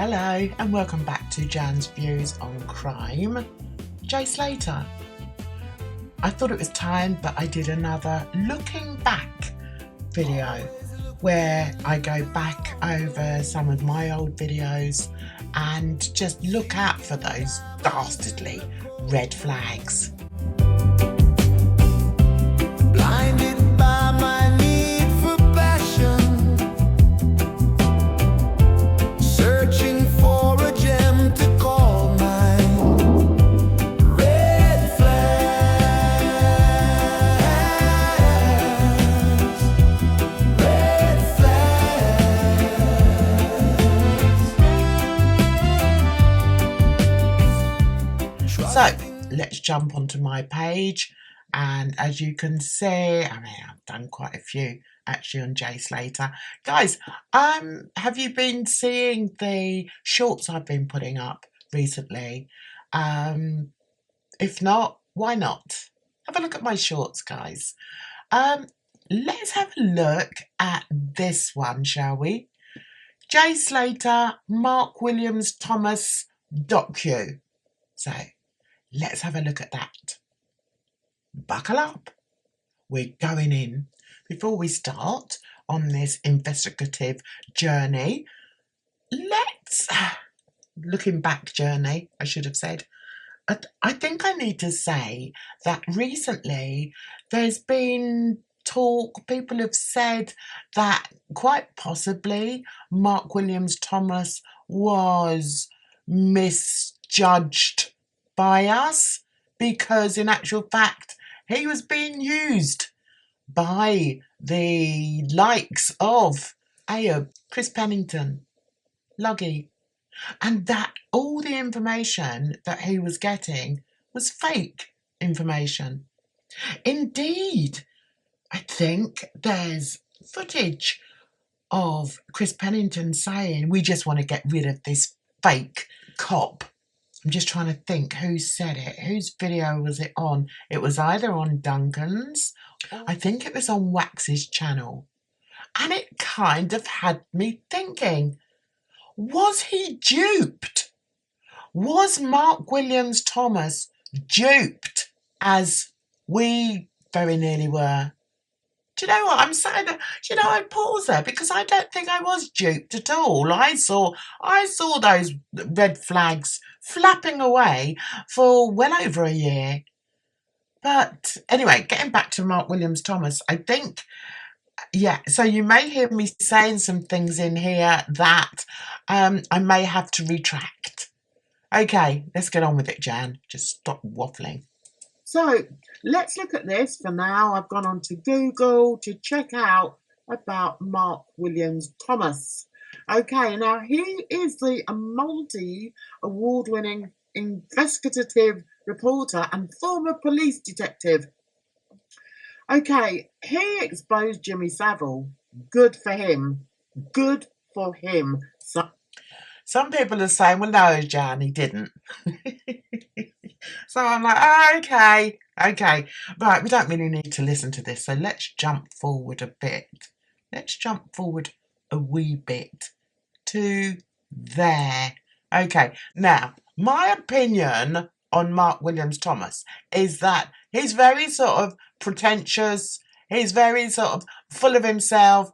Hello and welcome back to Jan's Views on Crime. Jay Slater. I thought it was time, but I did another looking back video where I go back over some of my old videos and just look out for those dastardly red flags. Blinded by my need for passion, searching for a gem to call mine. Red flags, red flags. So let's jump onto my page. And as you can see, I've done quite a few actually on Jay Slater. Guys, have you been seeing the shorts I've been putting up recently? If not, why not? Have a look at my shorts, guys. Let's have a look at this one, shall we? Jay Slater, Mark Williams Thomas docu. So let's have a look at that. Buckle up. We're going in. Before we start on this investigative journey, looking back journey, I should have said. I think I need to say that recently there's been talk, people have said that quite possibly Mark Williams Thomas was misjudged by us because in actual fact he was being used by the likes of Chris Pennington, Luggy, and that all the information that he was getting was fake information. Indeed, I think there's footage of Chris Pennington saying, "We just want to get rid of this fake cop." I'm just trying to think who said it. Whose video was it on? It was either on Duncan's. I think it was on Wax's channel. And it kind of had me thinking, was he duped? Was Mark Williams Thomas duped as we very nearly were? Do you know what I'm saying? I pause there because I don't think I was duped at all. I saw those red flags flapping away for well over a year. But anyway, getting back to Mark Williams Thomas, I think, so you may hear me saying some things in here that I may have to retract. Okay, let's get on with it, Jan. Just stop waffling. So let's look at this for now. I've gone on to Google to check out about Mark Williams Thomas. Okay, now he is the multi-award-winning investigative reporter and former police detective. Okay, he exposed Jimmy Savile. Good for him. Good for him. So, some people are saying, well, no, Jan, he didn't. So I'm like, okay. Right, we don't really need to listen to this. So let's jump forward a bit. Let's jump forward a wee bit to there. Okay, now, my opinion on Mark Williams Thomas is that he's very sort of pretentious. He's very sort of full of himself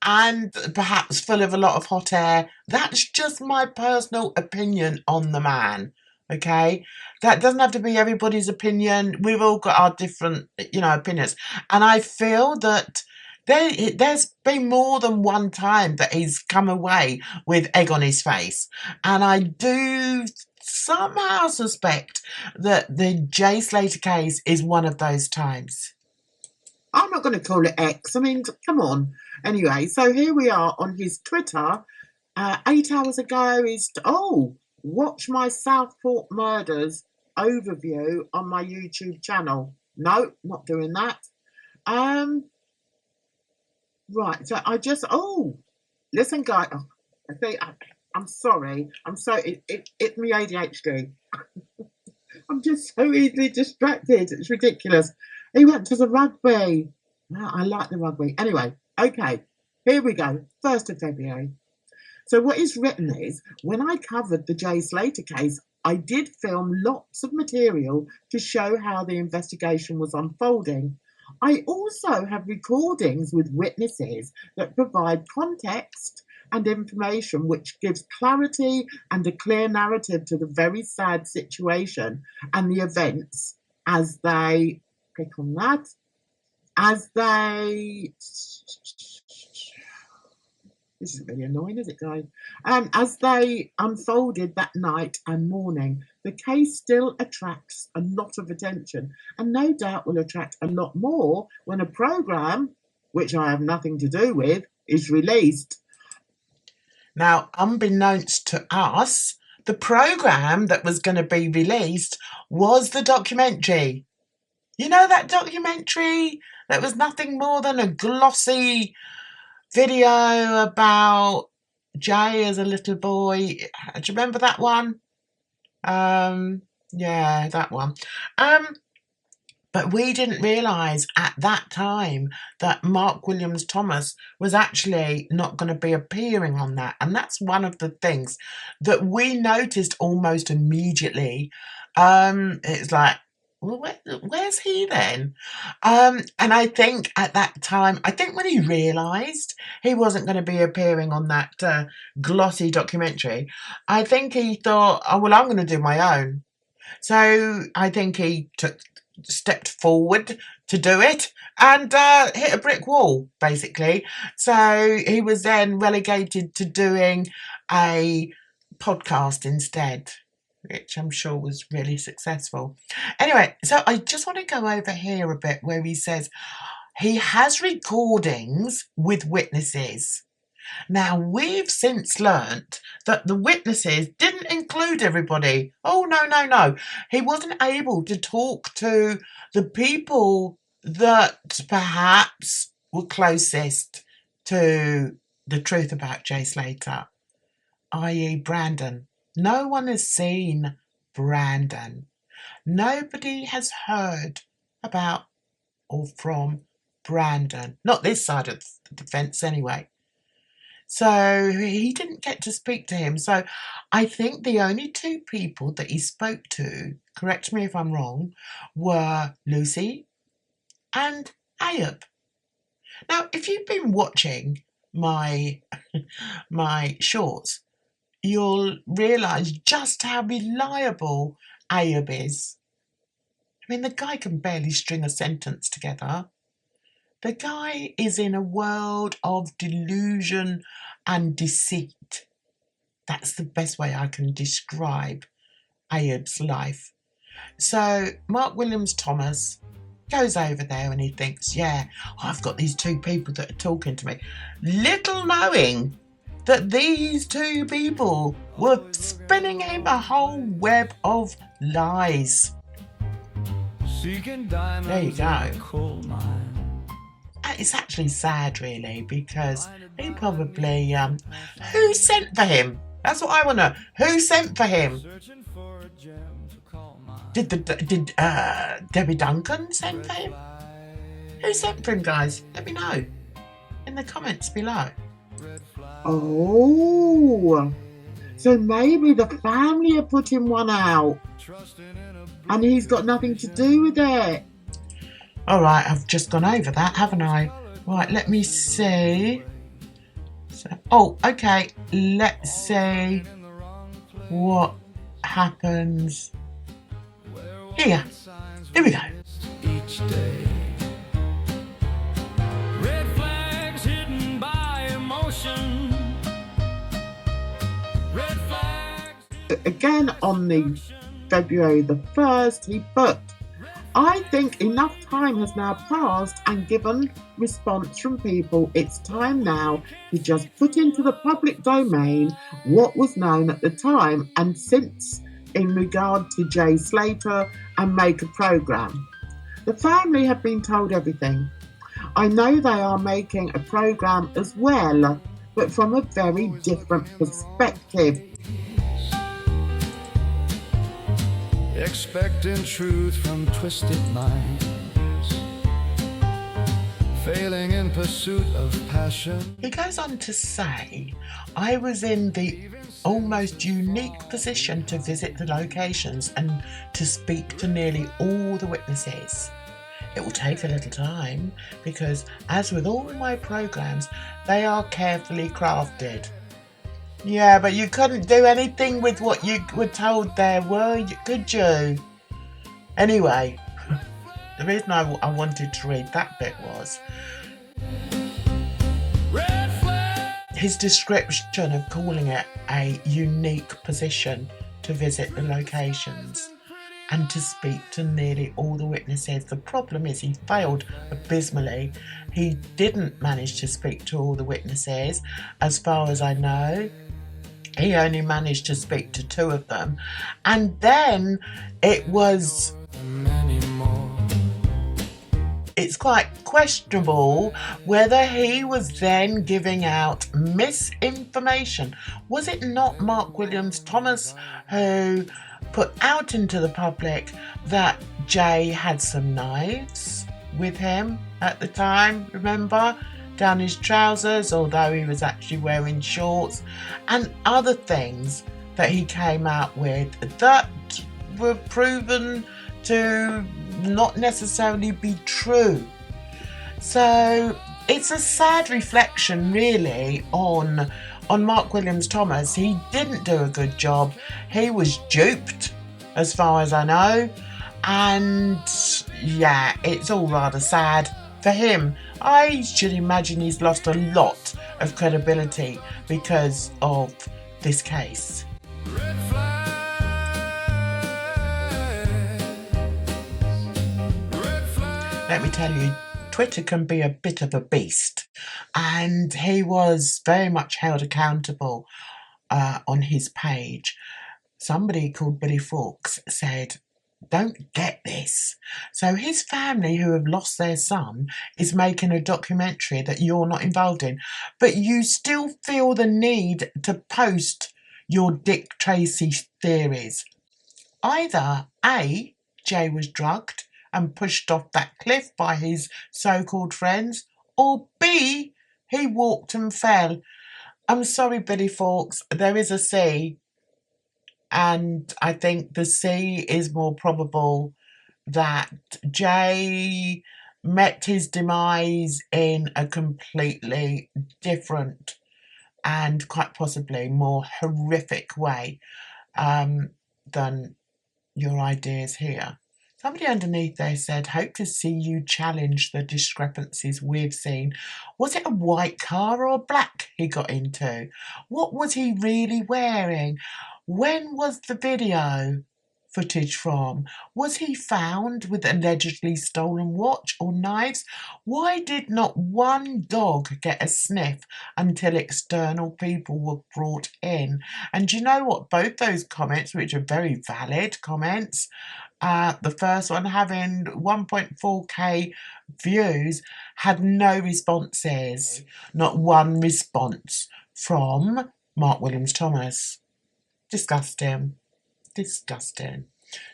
and perhaps full of a lot of hot air. That's just my personal opinion on the man. Okay, that doesn't have to be everybody's opinion. We've all got our different, opinions. And I feel that there's been more than one time that he's come away with egg on his face. And I do somehow suspect that the Jay Slater case is one of those times. I'm not going to call it X. I mean, come on. Anyway, so here we are on his Twitter. 8 hours ago, watch my Southport murders overview on my YouTube channel. No, not doing that. Right, so I just, listen, guys. I'm sorry. It's me ADHD. I'm just so easily distracted. It's ridiculous. He went to the rugby. I like the rugby. Anyway, okay, here we go. 1st of February. So what is written is, when I covered the Jay SLATER case, I did film lots of material to show how the investigation was unfolding. I also have recordings with witnesses that provide context and information which gives clarity and a clear narrative to the very sad situation and the events as they, click on that, as they, this is really annoying, is it, guys? As they unfolded that night and morning. The case still attracts a lot of attention and no doubt will attract a lot more when a programme, which I have nothing to do with, is released. Now, unbeknownst to us, the programme that was going to be released was the documentary. You know that documentary that was nothing more than a glossy video about Jay as a little boy. Do you remember that one? Yeah, that one. But we didn't realise at that time that Mark Williams Thomas was actually not going to be appearing on that. And that's one of the things that we noticed almost immediately. It's like, well, where's he then? And I think at that time, I think when he realised he wasn't going to be appearing on that glossy documentary, I think he thought, oh, well, I'm going to do my own. So I think he stepped forward to do it and hit a brick wall, basically. So he was then relegated to doing a podcast instead, which I'm sure was really successful. Anyway, so I just want to go over here a bit where he says he has recordings with witnesses. Now, we've since learnt that the witnesses didn't include everybody. Oh, no. He wasn't able to talk to the people that perhaps were closest to the truth about Jay SLATER, i.e. Brandon. No one has seen Brandon. Nobody has heard about or from Brandon. Not this side of the fence anyway. So he didn't get to speak to him. So I think the only two people that he spoke to, correct me if I'm wrong, were Lucy and Ayub. Now, if you've been watching my shorts, you'll realise just how reliable Ayub is. I mean, the guy can barely string a sentence together. The guy is in a world of delusion and deceit. That's the best way I can describe Ayub's life. So Mark Williams Thomas goes over there and he thinks, yeah, I've got these two people that are talking to me. Little knowing that these two people were spinning him a whole web of lies. There you go. It's actually sad, really, because he probably... who sent for him? That's what I want to know. Who sent for him? Did Debbie Duncan send for him? Who sent for him, guys? Let me know in the comments below. Oh, so maybe the family are putting one out and he's got nothing to do with it. All right, I've just gone over that, haven't I? Right, let me see. So, okay. Let's see what happens here. Here we go. Each day. Red flags hidden by emotion. Red flags. Again, on the February the 1st, he put, I think enough time has now passed and given response from people, it's time now to just put into the public domain what was known at the time and since in regard to Jay SLATER and make a programme. The family have been told everything. I know they are making a programme as well, but from a very different perspective. Expecting truth from twisted minds. failing in pursuit of passion. He goes on to say, I was in the almost unique position to visit the locations and to speak to nearly all the witnesses. It will take a little time because, as with all my programs, they are carefully crafted. Yeah, but you couldn't do anything with what you were told there, could you? Anyway, the reason I wanted to read that bit was his description of calling it a unique position to visit the locations and to speak to nearly all the witnesses. The problem is he failed abysmally. He didn't manage to speak to all the witnesses, as far as I know. He only managed to speak to 2 of them. And then it's quite questionable whether he was then giving out misinformation. Was it not Mark Williams Thomas who put out into the public that Jay had some knives with him at the time, remember? Down his trousers, although he was actually wearing shorts, and other things that he came out with that were proven to not necessarily be true. So it's a sad reflection really on Mark Williams Thomas. He didn't do a good job. He was duped, as far as I know, and yeah, it's all rather sad for him. I should imagine he's lost a lot of credibility because of this case. Let me tell you, Twitter can be a bit of a beast, and he was very much held accountable on his page. Somebody called Billy Fawkes said, "Don't get this." So his family, who have lost their son, is making a documentary that you're not involved in, but you still feel the need to post your Dick Tracy theories. Either A, Jay was drugged and pushed off that cliff by his so-called friends, or B, he walked and fell. I'm sorry, Billy Fawkes, there is a C. And I think the C is more probable that Jay met his demise in a completely different and quite possibly more horrific way than your ideas here. Somebody underneath there said, "Hope to see you challenge the discrepancies we've seen." Was it a white car or black he got into? What was he really wearing? When was the video footage from? Was he found with allegedly stolen watch or knives? Why did not one dog get a sniff until external people were brought in? And you know what? Both those comments, which are very valid comments, the first one having 1.4k views, had no responses. Not one response from Mark Williams Thomas. Disgusting. Disgusting.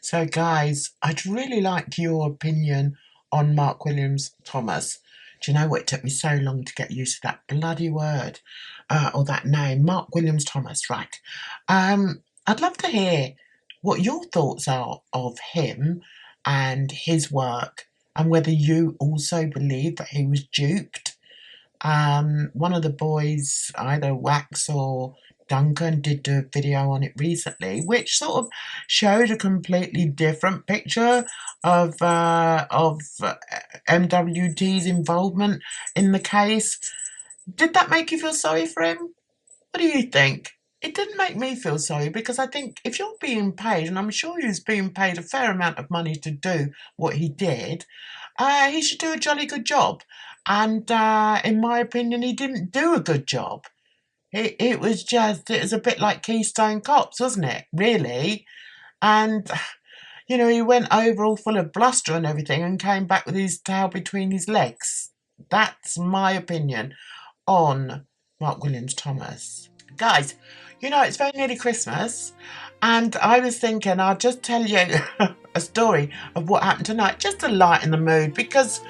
So guys, I'd really like your opinion on Mark Williams Thomas. Do you know what? It took me so long to get used to that bloody word, or that name, Mark Williams Thomas, right. I'd love to hear what your thoughts are of him and his work, and whether you also believe that he was duped. One of the boys, either Wax or Duncan, did do a video on it recently, which sort of showed a completely different picture of MWT's involvement in the case. Did that make you feel sorry for him? What do you think? It didn't make me feel sorry, because I think if you're being paid, and I'm sure he was being paid a fair amount of money to do what he did, he should do a jolly good job. And in my opinion, he didn't do a good job. It was a bit like Keystone Cops, wasn't it? Really? And, you know, he went over all full of bluster and everything and came back with his tail between his legs. That's my opinion on Mark Williams Thomas. Guys, you know, it's very nearly Christmas, and I was thinking I'll just tell you a story of what happened tonight, just to lighten the mood, because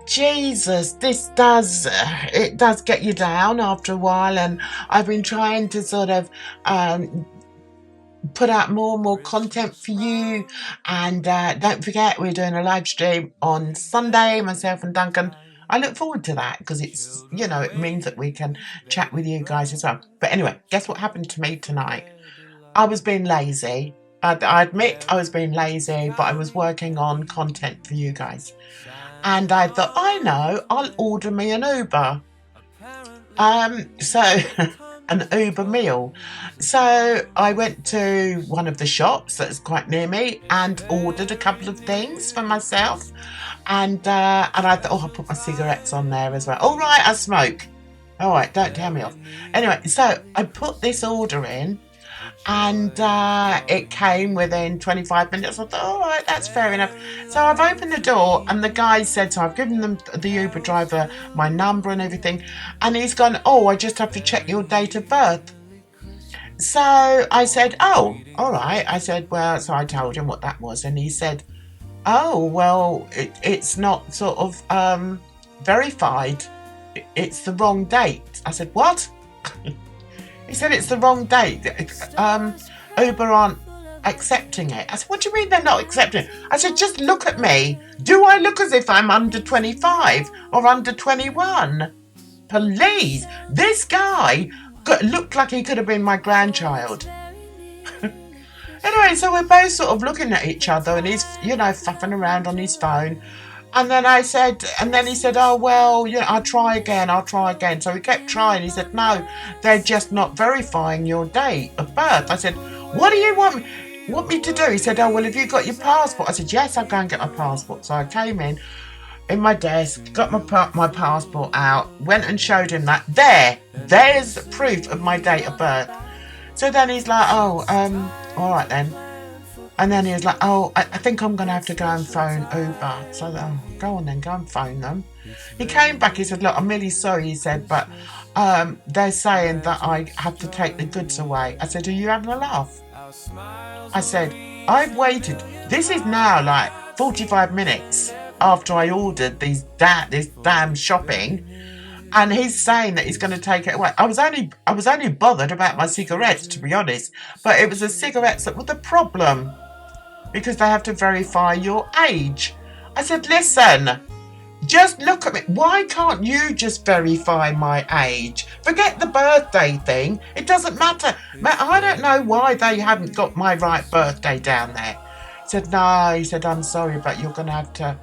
Jesus, it does get you down after a while, and I've been trying to sort of put out more and more content for you. And don't forget, we're doing a live stream on Sunday, myself and Duncan. I look forward to that because it's, it means that we can chat with you guys as well. But anyway, guess what happened to me tonight? I was being lazy. I admit I was being lazy, but I was working on content for you guys. And I thought, I know, I'll order me an Uber. So an Uber meal. So I went to one of the shops that's quite near me and ordered a couple of things for myself. And I thought, I'll put my cigarettes on there as well. All right, I smoke. All right, don't tell me off. Anyway, so I put this order in, and it came within 25 minutes. I thought, all right, that's fair enough. So I've opened the door, and the guy said, so I've given them, the Uber driver, my number and everything, and he's gone, I just have to check your date of birth. So I said, oh, all right. I said, well, so I told him what that was, and he said, oh, well, it's not sort of verified. It's the wrong date. I said, what? He said it's the wrong date. Uber aren't accepting it. I said, what do you mean they're not accepting it? I said, just look at me. Do I look as if I'm under 25 or under 21? Please. This guy looked like he could have been my grandchild. Anyway, so we're both sort of looking at each other, and he's, faffing around on his phone. And then he said, oh, well, I'll try again. So we kept trying. He said, no, they're just not verifying your date of birth. I said, what do you want me to do? He said, oh, well, have you got your passport? I said, yes, I'll go and get my passport. So I came in my desk, got my passport out, went and showed him that. There's proof of my date of birth. So then he's like, all right then. And then he was like, I think I'm going to have to go and phone Uber. So go on then, go and phone them. He came back, he said, look, I'm really sorry, he said, but they're saying that I have to take the goods away. I said, are you having a laugh? I said, I've waited. This is now like 45 minutes after I ordered this damn shopping. And he's saying that he's going to take it away. I was only bothered about my cigarettes, to be honest. But it was the cigarettes that were the problem, because they have to verify your age. I said, listen, just look at me. Why can't you just verify my age? Forget the birthday thing. It doesn't matter. I don't know why they haven't got my right birthday down there. He said, no. He said, I'm sorry, but you're going to have to,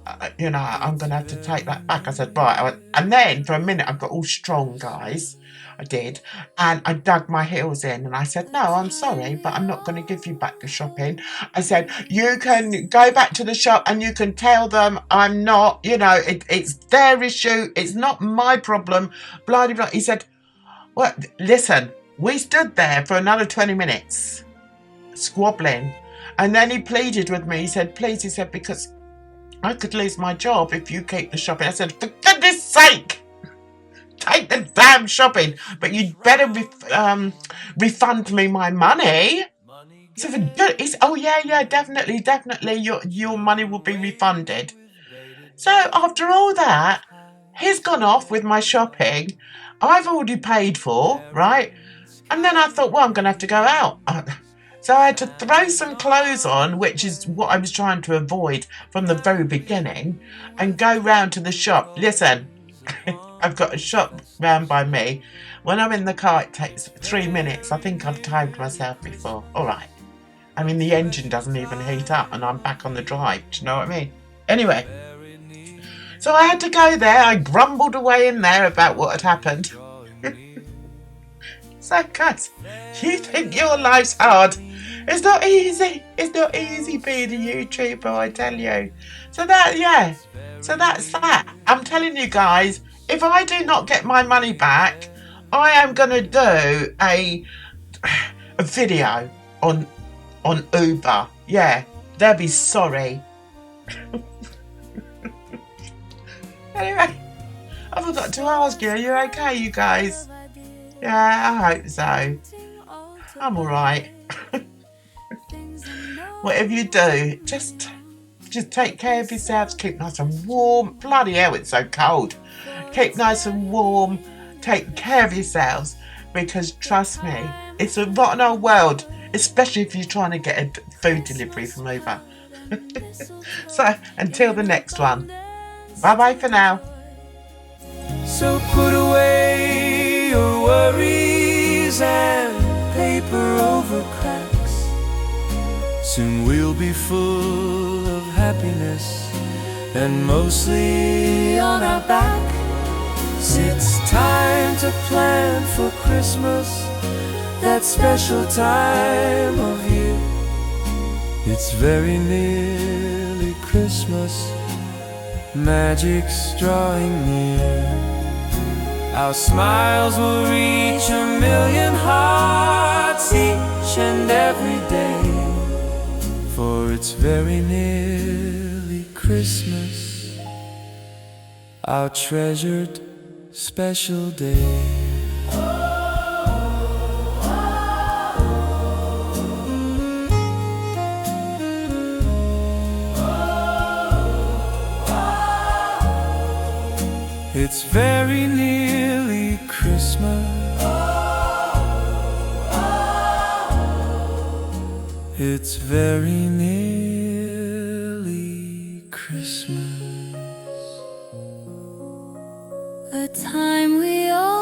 I'm going to have to take that back. I said, right. And then for a minute, I got all strong, guys. I did. And I dug my heels in and I said, no, I'm sorry, but I'm not going to give you back the shopping. I said, you can go back to the shop and you can tell them I'm not, it's their issue. It's not my problem. Blah, blah, blah. He said, well, listen, we stood there for another 20 minutes squabbling. And then he pleaded with me. He said, please, because I could lose my job if you keep the shopping. I said, for goodness sake, take the damn shopping, but you'd better refund me my money. So for good, oh yeah, definitely, your money will be refunded. So after all that, he's gone off with my shopping. I've already paid for, right? And then I thought, well, I'm going to have to go out. So I had to throw some clothes on, which is what I was trying to avoid from the very beginning, and go round to the shop. Listen, I've got a shop round by me. When I'm in the car, it takes 3 minutes. I think I've timed myself before. All right. I mean, the engine doesn't even heat up, and I'm back on the drive. Do you know what I mean? Anyway, so I had to go there. I grumbled away in there about what had happened. So, guys, you think your life's hard? It's not easy. It's not easy being a YouTuber, I tell you. So that's that. I'm telling you guys, if I do not get my money back, I am going to do a video on Uber. Yeah, they'll be sorry. Anyway, I forgot to ask you, are you okay, you guys? Yeah, I hope so. I'm alright. Whatever you do, just Just take care of yourselves, keep nice and warm. Bloody hell, it's so cold. Keep nice and warm, take care of yourselves, because trust me, it's a rotten old world, especially if you're trying to get a food delivery from Uber. So, until the next one, bye bye for now. So put away your worries and paper over cracks. Soon we'll be full of happiness and mostly on our back. It's time to plan for Christmas, that special time of year. It's very nearly Christmas, magic's drawing near. Our smiles will reach 1,000,000 hearts each and every day, for it's very nearly Christmas, our treasured special day. It's very nearly Christmas. It's very nearly Christmas. A time we all